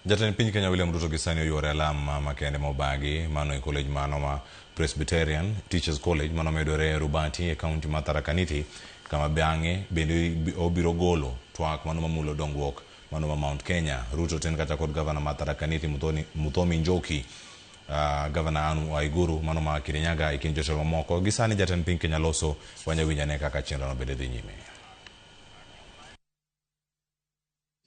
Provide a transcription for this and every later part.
Jatend piny Kenya William Ruto gisani oyuoro alam makende mobagi mano e college mano ma Presbyterian Teachers College mano medore Rubati e county ma Tharaka Nithi kama bang'e bende obiro golo twak mano mamulo dongruok mano ma Mount Kenya. Ruto ten kata kod governor ma Tharaka Nithi Muthomi Njoki, governor Anu Waiguru mano ma Kirinyaga ikin jotelo mamoko gisani jatend piny Kenya loso wanyawinjane kaka chenro no bende dhi nyime.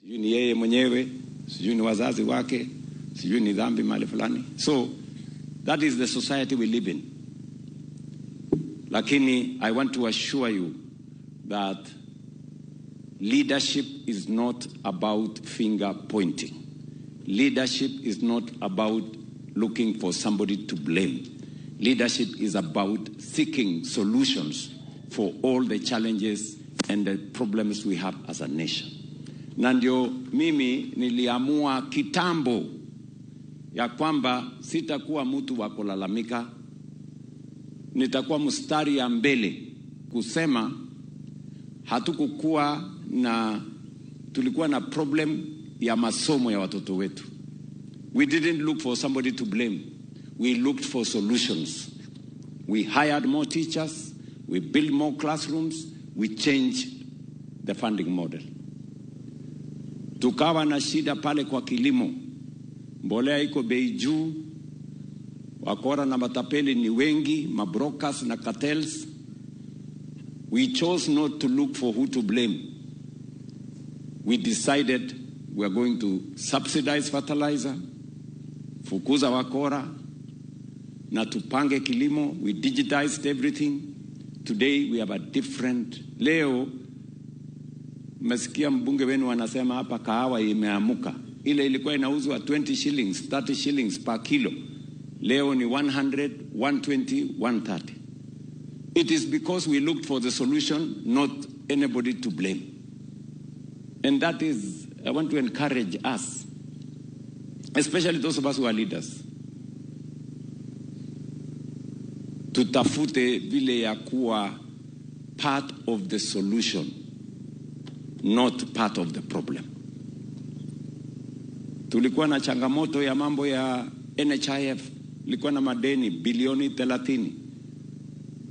Sijui ni yeye mwenyewe, sijui ni wazazi wake, sijui ni dhambi mali fulani. So that is the society we live in. Lakini I want to assure you that leadership is not about finger pointing. Leadership is not about looking for somebody to blame. Leadership is about seeking solutions for all the challenges and the problems we have as a nation. Na ndio mimi niliamua kitambo ya kwamba sitakuwa mtu wa kulalamika, nitakuwa mstari ya mbele kusema tulikuwa na problem ya masomo ya watoto wetu. We didn't look for somebody to blame. We looked for solutions. We hired more teachers, we built more classrooms, we changed the funding model. Tukawa na shida pale kwa kilimo. Mbolea iko bei juu, wakora na matapeli ni wengi, mabrokers na cartels. We chose not to look for who to blame. We decided we are going to subsidize fertilizer, fukuza wakora, na tupange kilimo. We digitized everything. Today we have a different. Leo mesikia mbunge wenu wanasema hapa kahawa imeamuka. Ile ilikuwa inauzwa 20 shillings, 30 shillings per kilo. Leo ni 100, 120, 130. It is because we looked for the solution, not anybody to blame. And that is, I want to encourage us, especially those of us who are leaders, tutafute vile ya kuwa part of the solution, not part of the problem. Tulikuwa na changamoto ya mambo ya NHIF, ilikuwa na madeni bilioni 30.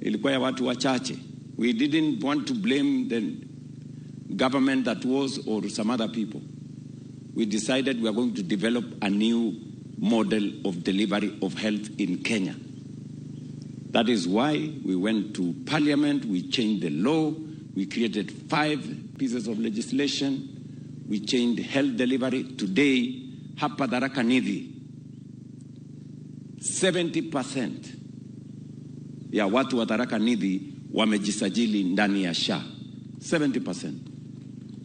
Ilikuwa ya watu wachache. We didn't want to blame the government that was or some other people. We decided we are going to develop a new model of delivery of health in Kenya. That is why we went to Parliament, we changed the law, we created 5 pieces of legislation, we changed health delivery. Today, hapa Tharaka Nithi, 70% ya watu wa Tharaka Nithi wamejisajili ndani ya SHA. 70%.